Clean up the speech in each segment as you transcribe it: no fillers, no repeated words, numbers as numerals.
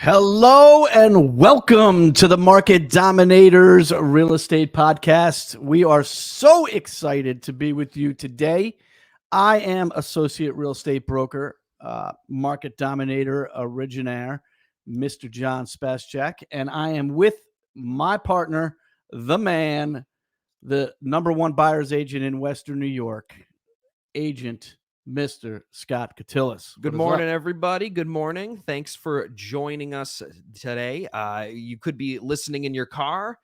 Hello and welcome to the Market Dominators Real Estate Podcast. We are so excited to be with you today. I am Associate Real Estate Broker, Market Dominator Originaire, Mr. John Spaschak, and I am with my partner, the man, the number one buyer's agent in Western New York, Agent Mr. Scott Cotillas. Good morning, everybody. Good morning. Thanks for joining us today. You could be listening in your car.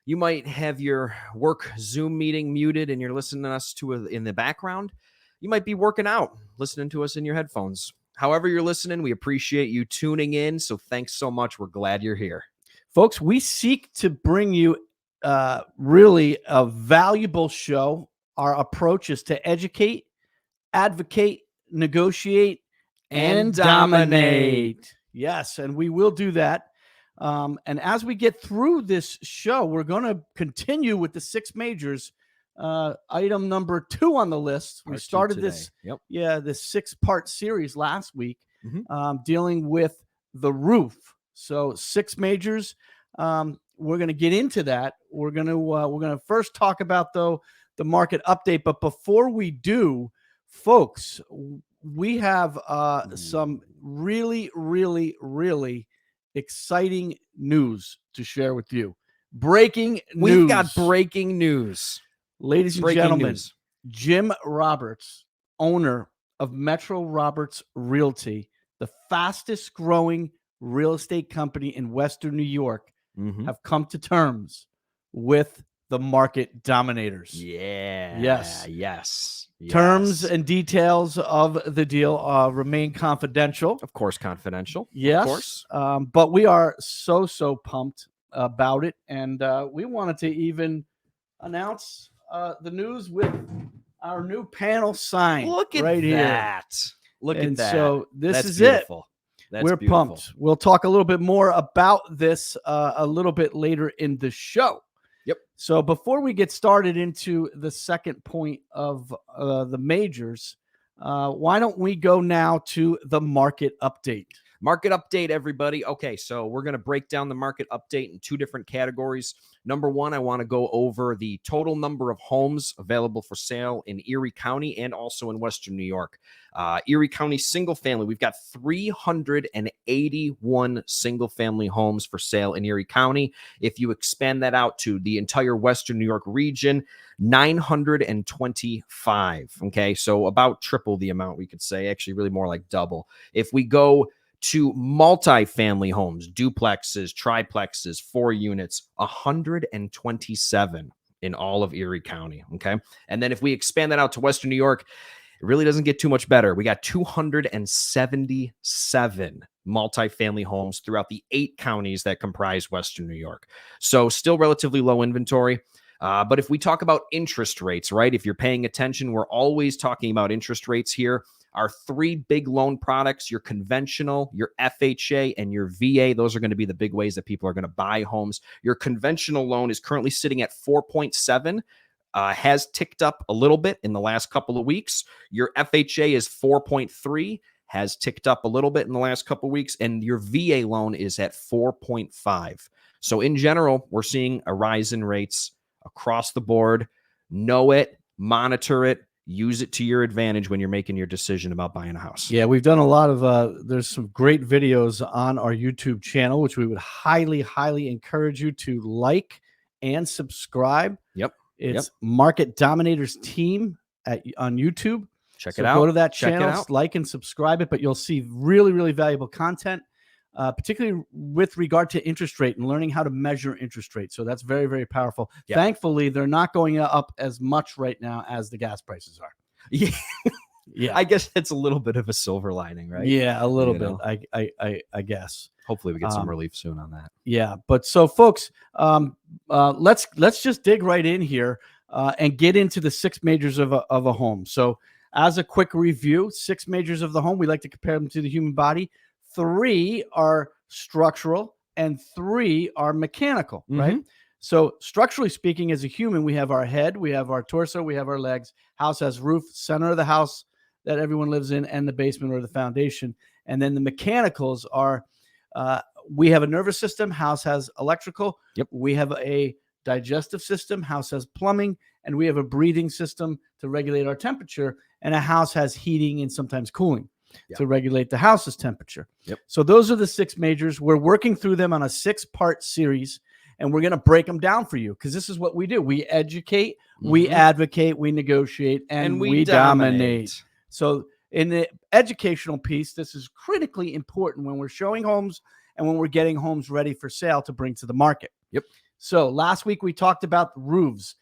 You might have your work Zoom meeting muted and you're listening to us in the background. You might be working out, listening to us in your headphones. However you're listening, we appreciate you tuning in. So thanks so much. We're glad you're here. Folks, we seek to bring you really a valuable show. Our approach is to educate, advocate, negotiate, and dominate. Yes, and we will do that. And as we get through this show, we're going to continue with the six majors. Item number 2 on the list. We started this, this 6-part series last week, dealing with the roof. So 6 majors. We're going to get into that. We're going to first talk about the market update. But before we do, folks, we have some really, really, really exciting news to share with you. Breaking news. We've got breaking news. Ladies and gentlemen, Jim Roberts, owner of Metro Roberts Realty, the fastest growing real estate company in Western New York, have come to terms with the Market Dominators. Yes. Terms and details of the deal remain confidential. Of course, confidential. Yes. Of course. But we are so pumped about it. And we wanted to even announce the news with our new panel sign. Look at right that. Here. Look at that. So this is beautiful. We're pumped. We'll talk a little bit more about this a little bit later in the show. Yep. So before we get started into the second point of the majors, why don't we go now to the market update? Market update, everybody. Okay, so we're going to break down the market update in 2 different categories. Number 1, I want to go over the total number of homes available for sale in Erie County and also in Western New York. Erie County single family, we've got 381 single family homes for sale in Erie County. If you expand that out to the entire Western New York region, 925. Okay, so about triple the amount, we could say, actually really more like double. If we go to multi-family homes, duplexes, triplexes, 4 units, 127 in all of Erie County. Okay. And then if we expand that out to Western New York, it really doesn't get too much better. We got 277 multi-family homes throughout the 8 counties that comprise Western New York. So still relatively low inventory. But if we talk about interest rates, right? If you're paying attention, we're always talking about interest rates here. Our 3 big loan products, your conventional, your FHA, and your VA, those are going to be the big ways that people are going to buy homes. Your conventional loan is currently sitting at 4.7, has ticked up a little bit in the last couple of weeks. Your FHA is 4.3, has ticked up a little bit in the last couple of weeks, and your VA loan is at 4.5. So in general, we're seeing a rise in rates across the board. Know it, monitor it. Use it to your advantage when you're making your decision about buying a house. Yeah, we've done a lot of, there's some great videos on our YouTube channel, which we would highly, highly encourage you to like and subscribe. Yep. It's Market Dominators Team on YouTube. Check it out. Go to that channel, like and subscribe it, but you'll see really, really valuable content, particularly with regard to interest rate and learning how to measure interest rate. So that's very, very powerful. Yep. Thankfully, they're not going up as much right now as the gas prices are. Yeah. I guess it's a little bit of a silver lining, right? Yeah, a little bit. I guess. Hopefully we get some relief soon on that. Yeah, but so folks, let's just dig right in here and get into the 6 majors of a home. So as a quick review, 6 majors of the home, we like to compare them to the human body. 3 are structural and 3 are mechanical, right? So structurally speaking, as a human, we have our head, we have our torso, we have our legs. House has roof, center of the house that everyone lives in, and the basement or the foundation. And then the mechanicals are We have a nervous system. House has electrical. Yep. We have a digestive system. House has plumbing, and we have a breathing system to regulate our temperature. And a house has heating and sometimes cooling to regulate the house's temperature. Yep. So those are the 6 majors. We're working through them on a 6-part series, and we're going to break them down for you because this is what we do. We educate, we advocate, we negotiate, and we dominate. So in the educational piece, this is critically important when we're showing homes and when we're getting homes ready for sale to bring to the market. Yep. So last week we talked about roofs,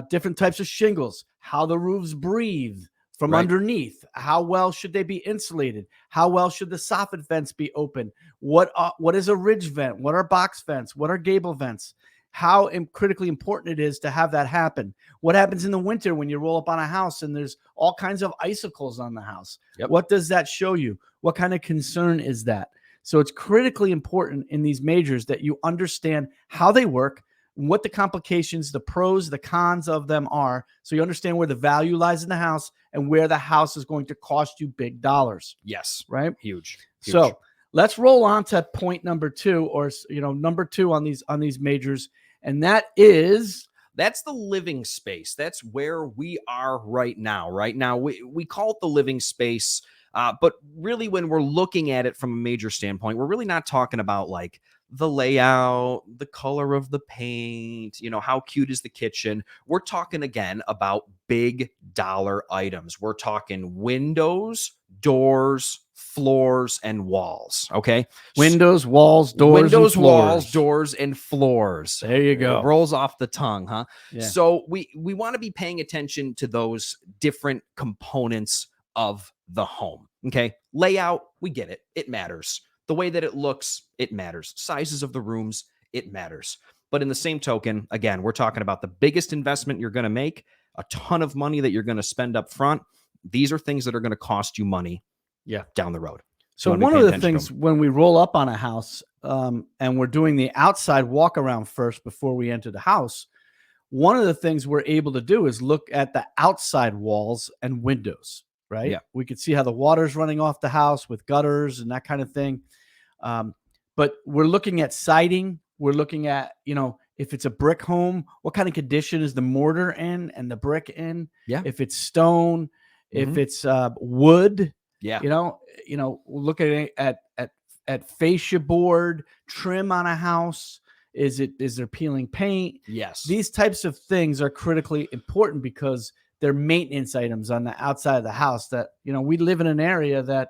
different types of shingles, how the roofs breathe from underneath, how well should they be insulated, how well should the soffit vents be open, what is a ridge vent, what are box vents, what are gable vents, how critically important it is to have that happen. What happens in the winter when you roll up on a house and there's all kinds of icicles on the house? Yep. What does that show you? What kind of concern is that? So it's critically important in these majors that you understand how they work, what the complications, the pros, the cons of them are, so you understand where the value lies in the house and where the house is going to cost you big dollars. Yes. Right? Huge. So let's roll on to point number 2, or number 2 on these majors, and that's the living space. That's where we are right now. Right now, we call it the living space. But really, when we're looking at it from a major standpoint, we're really not talking about like the layout, the color of the paint, how cute is the kitchen. We're talking again about big dollar items. We're talking windows, doors, floors, and walls. Okay. Windows, walls, doors, windows, and floors. walls, doors, and floors. There you go. It rolls off the tongue, huh? Yeah. So we want to be paying attention to those different components of the home. Okay. Layout, we get it. It matters. The way that it looks, it matters. Sizes of the rooms, it matters. But in the same token, again, we're talking about the biggest investment you're going to make, a ton of money that you're going to spend up front. These are things that are going to cost you money down the road. So one of the things when we roll up on a house and we're doing the outside walk around first before we enter the house, one of the things we're able to do is look at the outside walls and windows. Right? Yeah. We could see how the water's running off the house with gutters and that kind of thing. But we're looking at siding. We're looking at, if it's a brick home, what kind of condition is the mortar in and the brick in? Yeah. If it's stone, if it's wood, looking at fascia board, trim on a house. Is there peeling paint? Yes. These types of things are critically important because they're maintenance items on the outside of the house that, we live in an area that,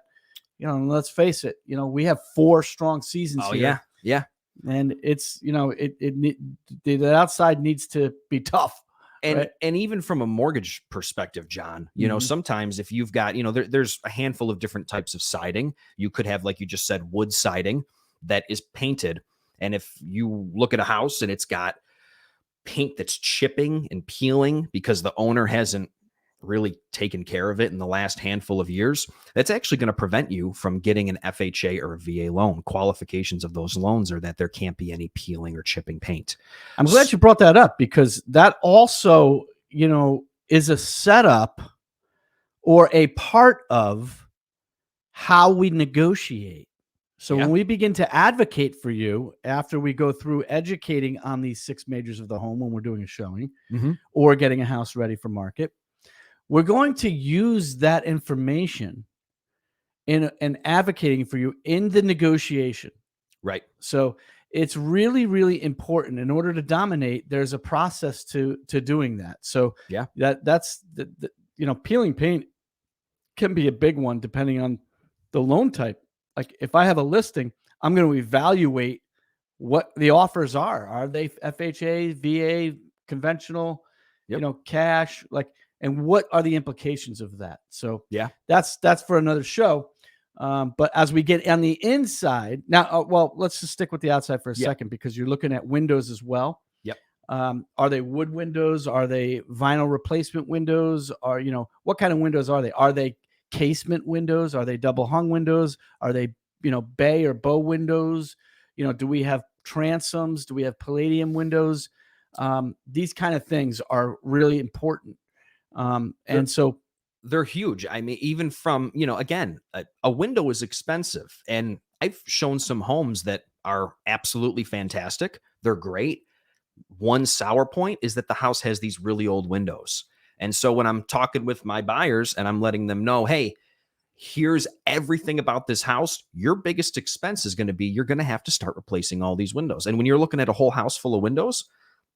let's face it, we have 4 strong seasons here. Yeah. And it's, the outside needs to be tough. And even from a mortgage perspective, John, sometimes if you've got, there's a handful of different types of siding. You could have, like you just said, wood siding that is painted. And if you look at a house and it's got paint that's chipping and peeling because the owner hasn't really taken care of it in the last handful of years, that's actually going to prevent you from getting an FHA or a VA loan. Qualifications of those loans are that there can't be any peeling or chipping paint. I'm glad you brought that up because that also, is a setup or a part of how we negotiate. So when we begin to advocate for you after we go through educating on these 6 majors of the home when we're doing a showing or getting a house ready for market, we're going to use that information in advocating for you in the negotiation. Right. So it's really, really important. In order to dominate, there's a process to doing that. So that's peeling paint can be a big one depending on the loan type. Like if I have a listing, I'm going to evaluate what the offers are. Are they FHA, VA, conventional, cash, and what are the implications of that? So that's for another show. But as we get on the inside now, let's just stick with the outside for a second because you're looking at windows as well. Yep. Are they wood windows? Are they vinyl replacement windows? Or, what kind of windows are they? Are they casement windows? Are they double hung windows? Are they, bay or bow windows? Do we have transoms? Do we have palladium windows? These kind of things are really important. And so they're huge. I mean, even from, again, a window is expensive. And I've shown some homes that are absolutely fantastic. They're great. One sour point is that the house has these really old windows. And so when I'm talking with my buyers and I'm letting them know, hey, here's everything about this house, your biggest expense is going to be you're going to have to start replacing all these windows. And when you're looking at a whole house full of windows,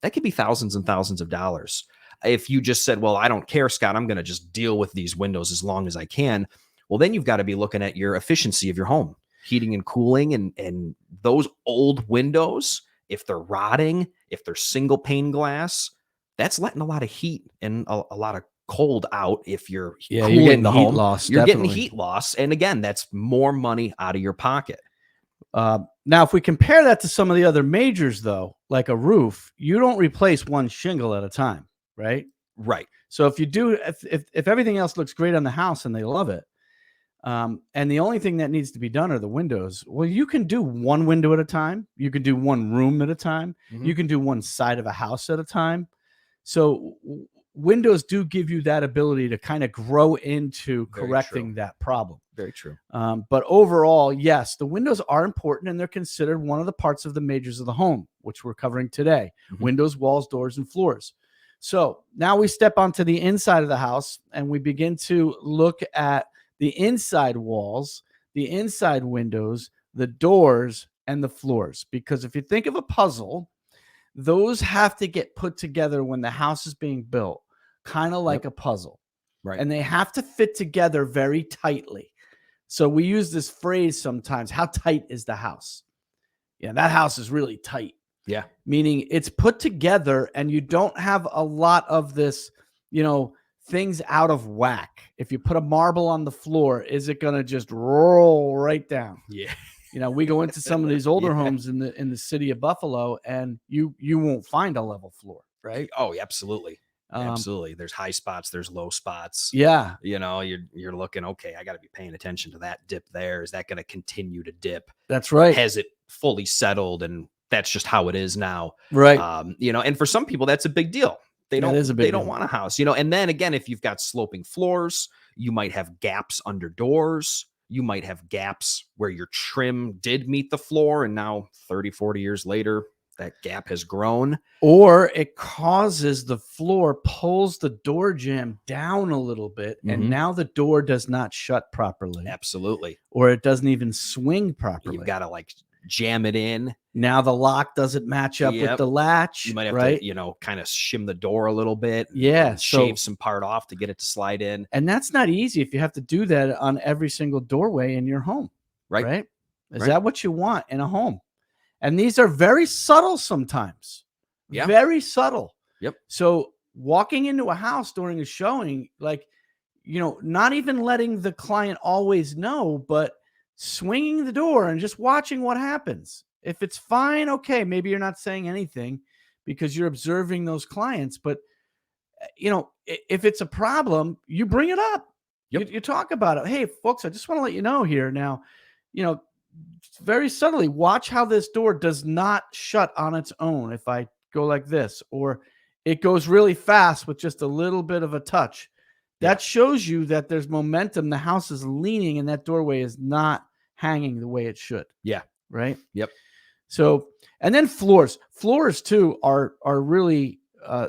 that could be thousands and thousands of dollars. If you just said, well, I don't care, Scott, I'm going to just deal with these windows as long as I can. Well, then you've got to be looking at your efficiency of your home, heating and cooling, and those old windows, if they're rotting, if they're single pane glass, that's letting a lot of heat and a lot of cold out. If you're cooling you're getting the heat home, loss, you're definitely. getting heat loss. And again, that's more money out of your pocket. Now, if we compare that to some of the other majors, though, like a roof, you don't replace one shingle at a time, right? Right. So if you do, if everything else looks great on the house and they love it, and the only thing that needs to be done are the windows, well, you can do one window at a time. You can do one room at a time. You can do one side of a house at a time. So windows do give you that ability to kind of grow into correcting that problem. Very true. But overall, yes, the windows are important, and they're considered one of the parts of the majors of the home, which we're covering today. Windows, walls, doors, and floors. So now we step onto the inside of the house, and we begin to look at the inside walls, the inside windows, the doors, and the floors. Because if you think of a puzzle, those have to get put together when the house is being built, kind of like a puzzle. Right. And they have to fit together very tightly. So we use this phrase sometimes, how tight is the house? Yeah, that house is really tight. Yeah. Meaning it's put together and you don't have a lot of this, things out of whack. If you put a marble on the floor, is it going to just roll right down? Yeah. We go into some of these older homes in the city of Buffalo, and you won't find a level floor, right? Oh, absolutely. Absolutely. There's high spots, there's low spots. Yeah. You're looking, okay, I got to be paying attention to that dip there. Is that going to continue to dip? That's right. Has it fully settled? And that's just how it is now. Right. And for some people, that's a big deal. They don't want a house, and then again, if you've got sloping floors, you might have gaps under doors. You might have gaps where your trim did meet the floor, and now 30, 40 years later, that gap has grown. Or it causes the floor, pulls the door jamb down a little bit, and now the door does not shut properly. Absolutely. Or it doesn't even swing properly. You've got to jam it in. Now the lock doesn't match up with the latch. You might have to, kind of shim the door a little bit. Yeah. Shave some part off to get it to slide in. And that's not easy if you have to do that on every single doorway in your home. Right? Is that what you want in a home? And these are very subtle sometimes. Yeah. Very subtle. Yep. So walking into a house during a showing, not even letting the client always know, but swinging the door and just watching what happens. If it's fine, okay, maybe you're not saying anything because you're observing those clients. But, if it's a problem, you bring it up. Yep. You talk about it. Hey, folks, I just want to let you know here now, very subtly, watch how this door does not shut on its own if I go like this, or it goes really fast with just a little bit of a touch. That shows you that there's momentum. The house is leaning and that doorway is not hanging the way it should. Yeah. Right? Yep. So, and then floors. Floors, too, are really,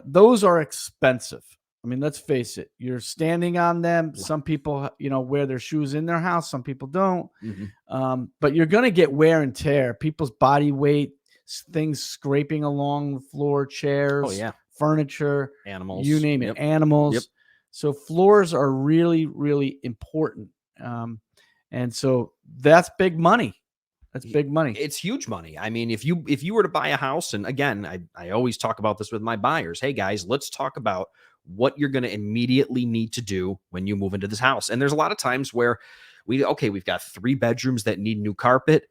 those are expensive. I mean, let's face it. You're standing on them. Some people, wear their shoes in their house. Some people don't. But you're going to get wear and tear. People's body weight, things scraping along the floor, chairs, furniture, animals, you name it, animals. Yep. So floors are really, really important. And so that's big money. That's big money. It's huge money. I mean, if you were to buy a house, and again, I always talk about this with my buyers. Hey guys, let's talk about what you're going to immediately need to do when you move into this house. And there's a lot of times where we've got 3 bedrooms that need new carpet.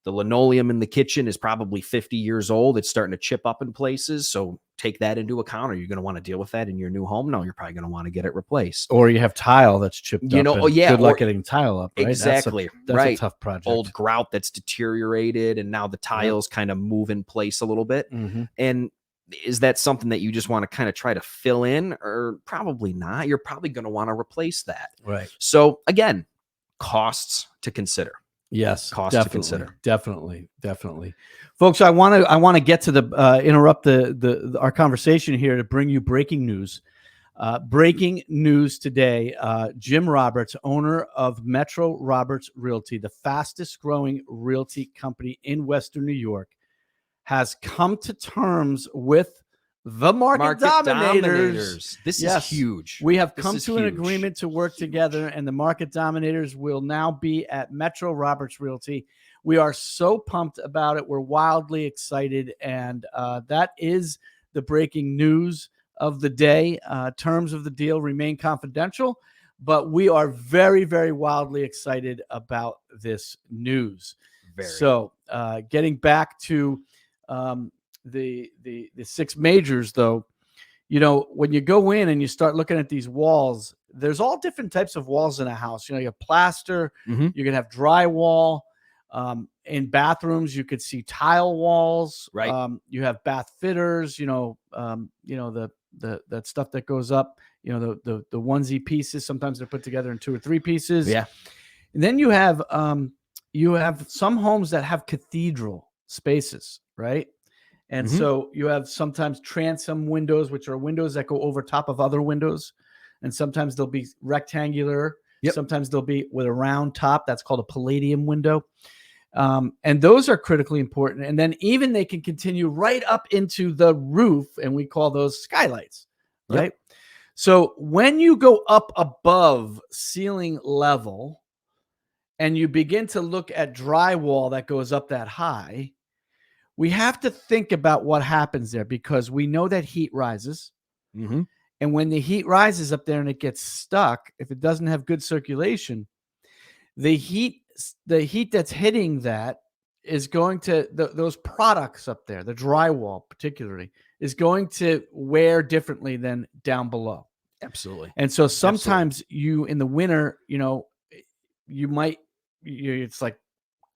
The linoleum in the kitchen is probably 50 years old. It's starting to chip up in places. So take that into account. Are you going to want to deal with that in your new home? No, you're probably going to want to get it replaced. Or you have tile that's chipped up. Good luck getting tile up. Right? Exactly. That's a tough project. Old grout that's deteriorated, and now the tiles kind of move in place a little bit. And is that something that you just want to kind of try to fill in? Or probably not. You're probably going to want to replace that. Right. So again, costs to consider. Yes, cost definitely, to consider. definitely, folks. I want to get to the interrupt our conversation here to bring you breaking news. Breaking news today: Jim Roberts, owner of Metro Roberts Realty, the fastest growing realty company in Western New York, has come to terms with the market dominators. This Yes, is huge. We have This come is to an huge. agreement to work together, and the market dominators will now be at Metro Roberts Realty. We are so pumped about it. We're wildly excited, and that is the breaking news of the day. Terms of the deal remain confidential, but we are very, very wildly excited about this news. Very. So, getting back to the six majors, though, when you go in and you start looking at these walls, there's all different types of walls in a house. You have plaster, you can have drywall. In bathrooms, you could see tile walls. Right. You have bath fitters. That stuff that goes up. The onesie pieces. Sometimes they're put together in 2 or 3 pieces. Yeah. And then you have some homes that have cathedral spaces, right? And so you have sometimes transom windows, which are windows that go over top of other windows. And sometimes they'll be rectangular. Yep. Sometimes they'll be with a round top. That's called a palladium window. And those are critically important. And then even they can continue right up into the roof, and we call those skylights, right? Yep. So when you go up above ceiling level and you begin to look at drywall that goes up that high, we have to think about what happens there, because we know that heat rises. And when the heat rises up there and it gets stuck, if it doesn't have good circulation, the heat that's hitting that is going to, those products up there, the drywall particularly, is going to wear differently than down below. Absolutely. And so sometimes you, in the winter, it's like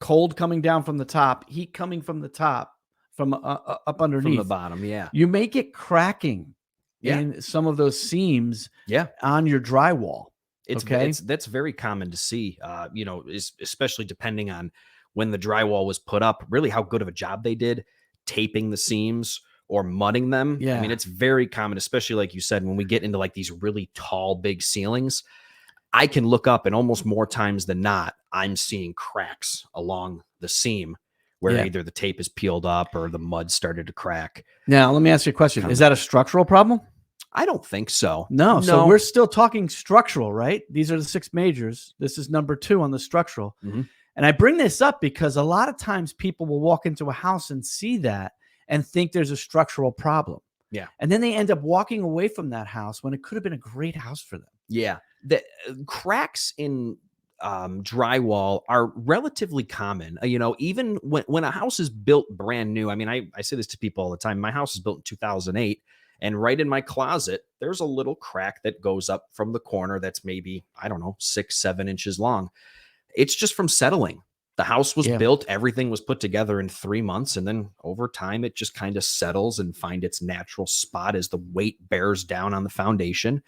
cold coming down from the top, heat coming from the top, from up underneath. From the bottom, yeah. You may get cracking in some of those seams on your drywall. That's very common to see, especially depending on when the drywall was put up, really how good of a job they did taping the seams or mudding them. Yeah. I mean, it's very common, especially like you said, when we get into like these really tall, big ceilings. I can look up and almost more times than not, I'm seeing cracks along the seam where either the tape is peeled up or the mud started to crack. Now, let me ask you a question. Is that a structural problem? I don't think so. No. So we're still talking structural, right? These are the 6 majors. This is number 2 on the structural. And I bring this up because a lot of times people will walk into a house and see that and think there's a structural problem. Yeah. And then they end up walking away from that house when it could have been a great house for them. Yeah. The cracks in drywall are relatively common. Even when a house is built brand new, I mean, I say this to people all the time. My house is built in 2008, and right in my closet, there's a little crack that goes up from the corner that's maybe, 6-7 inches long. It's just from settling. The house was built, everything was put together in 3 months, and then over time, it just kind of settles and find its natural spot as the weight bears down on the foundation.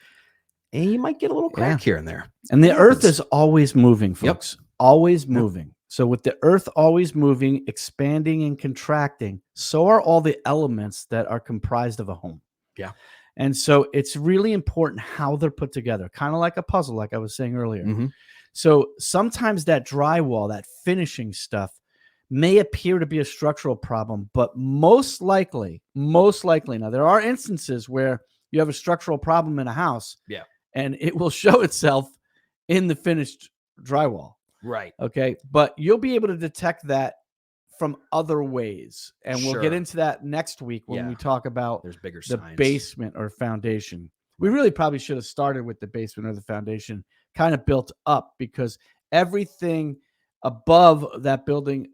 And you might get a little crack here and there. And the earth is always moving, folks. Always moving. So with the earth always moving, expanding and contracting, so are all the elements that are comprised of a home. Yeah. And so it's really important how they're put together, kind of like a puzzle, like I was saying earlier. So sometimes that drywall, that finishing stuff, may appear to be a structural problem, but most likely, now there are instances where you have a structural problem in a house. Yeah. And it will show itself in the finished drywall. Right. Okay. But you'll be able to detect that from other ways. And we'll get into that next week when we talk about there's bigger the signs. Basement or foundation. We really probably should have started with the basement or the foundation, kind of built up, because everything above that building,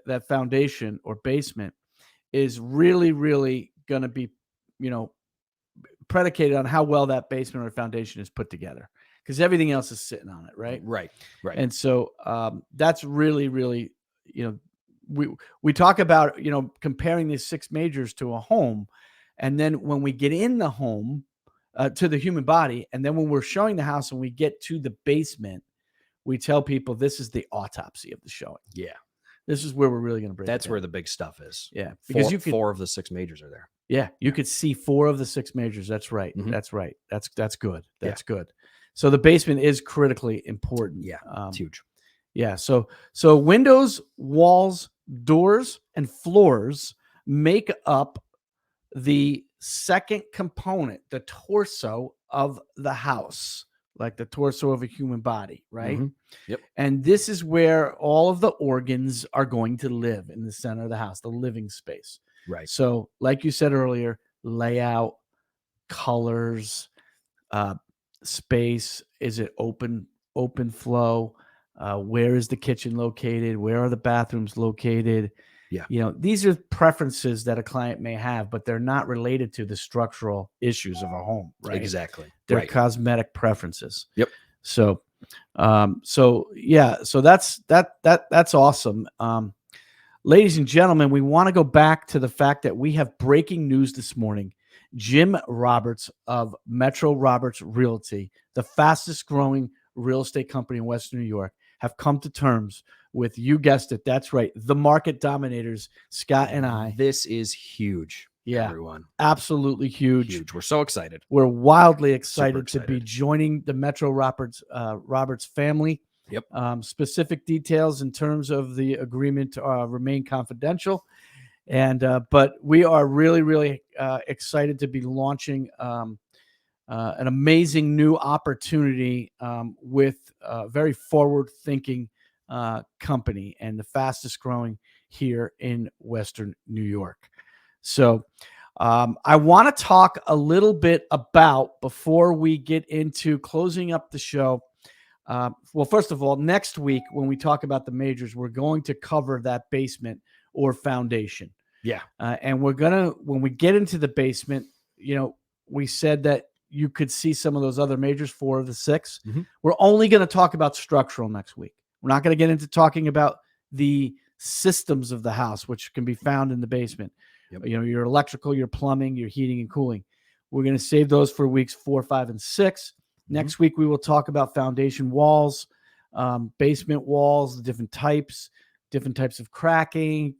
that foundation or basement, is really, really going to be, predicated on how well that basement or foundation is put together, because everything else is sitting on it. Right. And so that's really, really, we talk about, comparing these 6 majors to a home. And then when we get in the home to the human body, and then when we're showing the house and we get to the basement, we tell people this is the autopsy of the showing. Yeah. This is where we're really going to break. That's it down. where the big stuff is. Yeah, because you could, 4 of the 6 majors are there. Yeah, you could see 4 of the 6 majors. That's right. Mhm. That's right. That's good. That's good. So the basement is critically important. Yeah, it's huge. Yeah. So windows, walls, doors, and floors make up the second component, the torso of the house, like the torso of a human body, right? Mhm. Yep. And this is where all of the organs are going to live, in the center of the house, the living space. Right. So, like you said earlier, layout, colors, space. Is it open flow? Where is the kitchen located? Where are the bathrooms located? Yeah. You know, these are preferences that a client may have, but they're not related to the structural issues of a home, right? Exactly. They're Right. cosmetic preferences. Yep. So that's awesome. Ladies and gentlemen, we want to go back to the fact that we have breaking news this morning. Jim Roberts of Metro Roberts Realty, the fastest growing real estate company in Western New York, have come to terms with, you guessed it, that's right, the market dominators, Scott and I. This is huge. Yeah, everyone. Absolutely huge. Huge. We're so excited. We're wildly excited to be excited. joining the Metro Roberts family. Yep. Specific details in terms of the agreement remain confidential. And but we are really, really excited to be launching an amazing new opportunity with a very forward-thinking company, and the fastest growing here in Western New York. So I want to talk a little bit about, before we get into closing up the show. Well, first of all, next week when we talk about the majors, we're going to cover that basement or foundation. Yeah. And we're going to, when we get into the basement, you know, we said that you could see some of those other majors, 4 of the 6. Mhm. We're only going to talk about structural next week. We're not going to get into talking about the systems of the house, which can be found in the basement. Yep. You know, your electrical, your plumbing, your heating and cooling. We're going to save those for weeks 4, 5, and 6. Next week, we will talk about foundation walls, basement walls, the different types of cracking,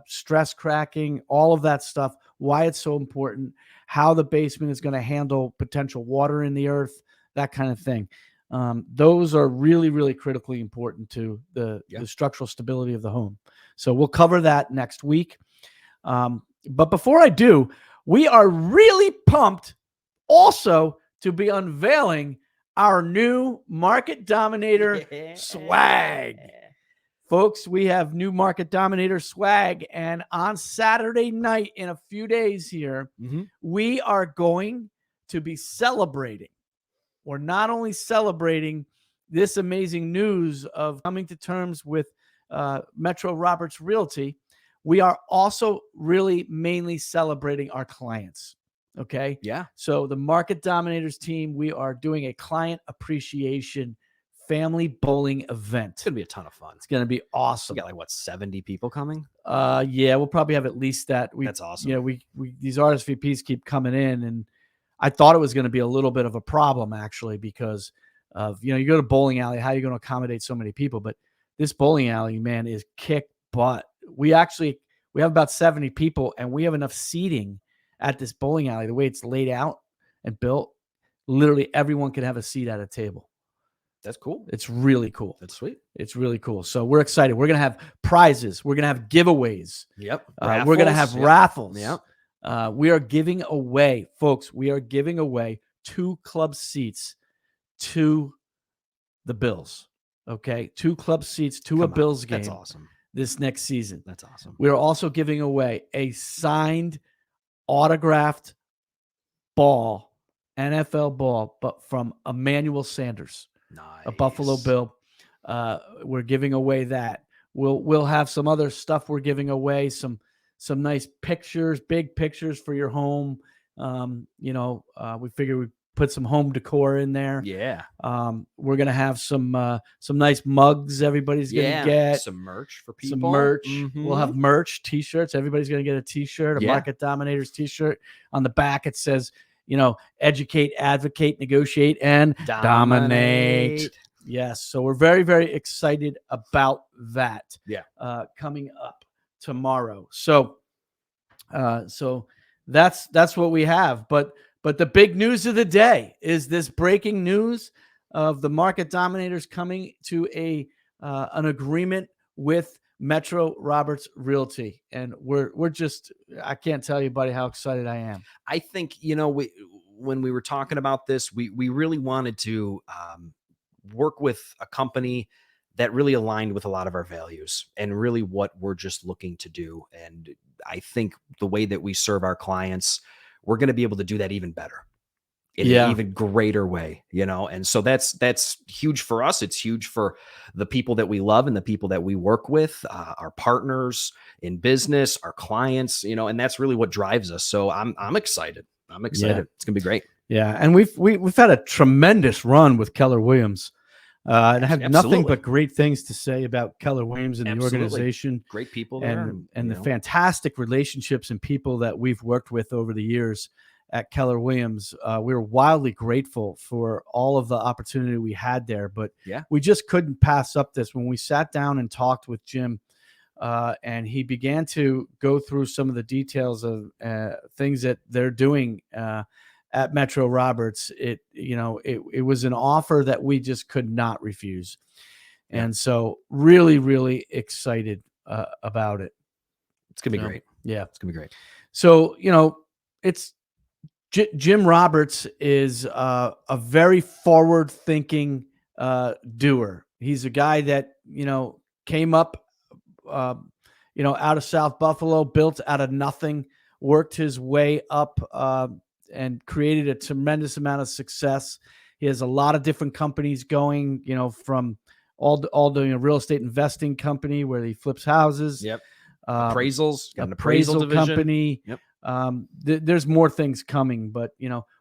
stress cracking, all of that stuff, why it's so important, how the basement is going to handle potential water in the earth, that kind of thing. Those are really, really critically important to the structural stability of the home. So we'll cover that next week. But before I do, we are really pumped also to be unveiling our new Market Dominator swag. Folks, we have new Market Dominator swag, and on Saturday night, in a few days here, we are going to be celebrating. We're not only celebrating this amazing news of coming to terms with Metro Roberts Realty, we are also really mainly celebrating our clients. Okay. Yeah. So the Market Dominators team, we are doing a client appreciation family bowling event. It's going to be a ton of fun. It's going to be awesome. We got 70 people coming? Yeah, we'll probably have at least that. That's awesome. You know, we these RSVPs keep coming in, and I thought it was going to be a little bit of a problem, actually, because of, you know, you go to bowling alley, how are you going to accommodate so many people? But this bowling alley, man, is kick butt. We have about 70 people, and we have enough seating at this bowling alley, the way it's laid out and built. Literally everyone can have a seat at a table. That's cool. It's really cool. That's sweet. It's really cool. So we're excited. We're going to have prizes. We're going to have giveaways. Yep. We're going to have raffles. Yep. We are giving away, folks, 2 club seats to the Bills. Okay. 2 club seats to a Bills game. That's awesome. This next season. That's awesome. We're also giving away a signed, autographed ball, NFL ball, but from Emmanuel Sanders. Nice. A Buffalo Bill. We're giving away that. We'll have some other stuff we're giving away, some nice pictures, big pictures for your home. You know, we figure we put some home decor in there. Yeah. We're gonna have some nice mugs everybody's gonna get. Some merch for people. Some merch. We'll have merch, t-shirts. Everybody's gonna get a t-shirt, a Market Dominators t-shirt. On the back it says, you know, educate, advocate, negotiate, and dominate. Yes. So we're very, very excited about that. Yeah. Coming up tomorrow. So that's what we have. But the big news of the day is this breaking news of the Market Dominators coming to an agreement with Metro Roberts Realty, and we're just, I can't tell you, buddy, how excited I am. I think, when we were talking about this, we really wanted to work with a company that really aligned with a lot of our values and really what we're just looking to do. And I think the way that we serve our clients, we're going to be able to do that even better, in an even greater way, And so that's huge for us. It's huge for the people that we love and the people that we work with, our partners in business, our clients, and that's really what drives us. So I'm excited. I'm excited. Yeah. It's gonna be great. Yeah. And we've had a tremendous run with Keller Williams. And I have nothing but great things to say about Keller Williams and the organization. Great people there, and the fantastic relationships and people that we've worked with over the years at Keller Williams. We were wildly grateful for all of the opportunity we had there, but we just couldn't pass up this. When we sat down and talked with Jim, and he began to go through some of the details of things that they're doing at Metro Roberts, it was an offer that we just could not refuse. And so really, really excited about it. It's going to be great. Yeah. It's going to be great. So, it's Jim Roberts is a very forward-thinking doer. He's a guy that, came up, out of South Buffalo, built out of nothing, worked his way up, and created a tremendous amount of success. He has a lot of different companies going, from all doing a real estate investing company where he flips houses. Yep. Appraisals, got an appraisal division. Company. Yep. There's more things coming, but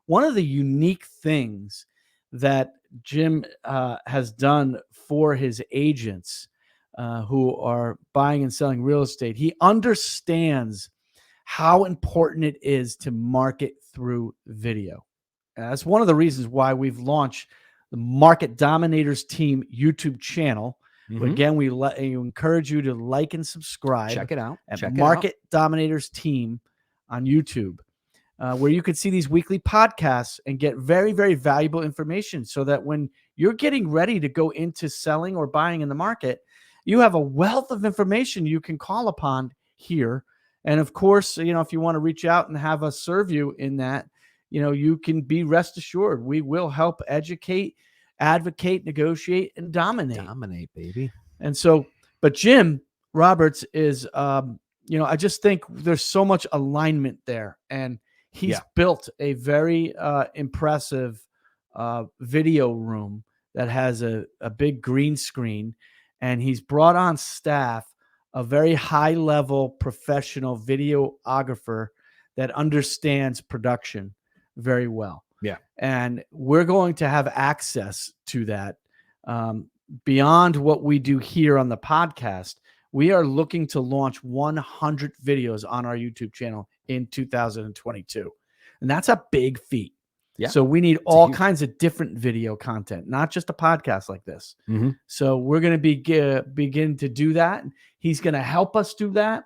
one of the unique things that Jim has done for his agents who are buying and selling real estate, he understands how important it is to market through video. That's one of the reasons why we've launched the Market Dominators Team YouTube channel. Again, we encourage you to like and subscribe. Check it out. At Market Dominators Team on YouTube, where you can see these weekly podcasts and get very, very valuable information, so that when you're getting ready to go into selling or buying in the market, you have a wealth of information you can call upon here. And of course, if you want to reach out and have us serve you in that, you can be rest assured we will help educate, advocate, negotiate, and dominate. Dominate, baby. And so, but Jim Roberts is, I just think there's so much alignment there, and he's built a very impressive video room that has a big green screen, and he's brought on staff a very high-level professional videographer that understands production very well. Yeah. And we're going to have access to that beyond what we do here on the podcast. We are looking to launch 100 videos on our YouTube channel in 2022. And that's a big feat. Yeah. So we need all kinds of different video content, not just a podcast like this. So we're going to begin to do that. He's going to help us do that.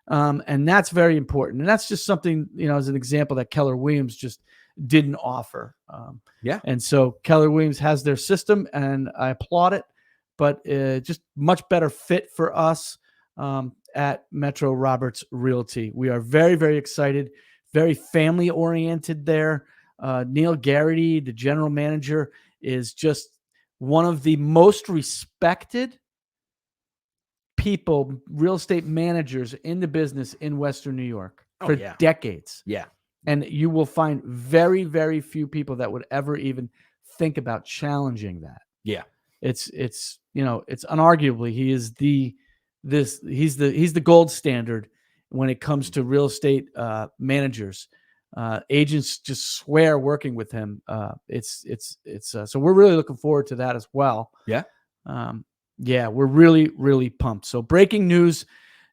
And that's very important. And that's just something, as an example that Keller Williams just didn't offer. And so Keller Williams has their system, and I applaud it, but just much better fit for us at Metro Roberts Realty. We are very, very excited, very family oriented there. Neil Garrity, the general manager, is just one of the most respected people, real estate managers in the business in Western New York for decades. Yeah. And you will find very, very few people that would ever even think about challenging that. Yeah. It's unarguably, he's the gold standard when it comes to real estate managers. Agents just swear working with him. So we're really looking forward to that as well. Yeah. We're really, really pumped. So breaking news,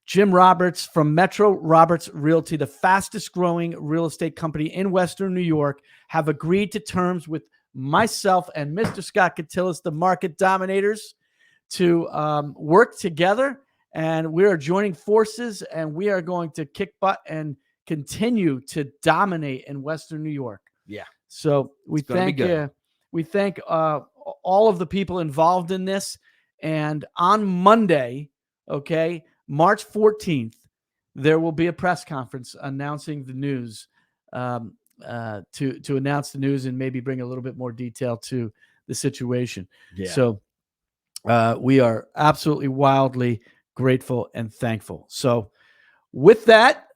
Jim Roberts from Metro Roberts Realty, the fastest growing real estate company in Western New York, have agreed to terms with myself and Mr. Scott Catillus, the Market Dominators, to work together. And we are joining forces, and we are going to kick butt and continue to dominate in Western New York. Yeah. So we thank all of the people involved in this. And on Monday, okay, March 14th, there will be a press conference announcing the news, to announce the news and maybe bring a little bit more detail to the situation. Yeah. So we are absolutely wildly grateful and thankful. So with that,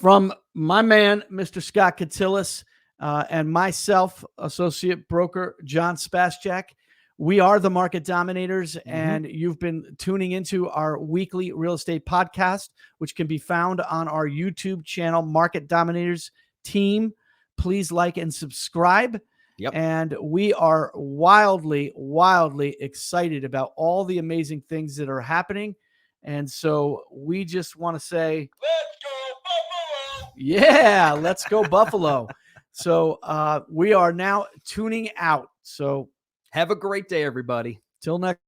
from my man, Mr. Scott Catillus, and myself, associate broker John Spaschak, we are the Market Dominators, and you've been tuning into our weekly real estate podcast, which can be found on our YouTube channel, Market Dominators Team. Please like and subscribe. Yep. And we are wildly, wildly excited about all the amazing things that are happening. And so we just want to say, let's go Buffalo. Yeah, let's go Buffalo. So we are now tuning out. So have a great day, everybody. Till next.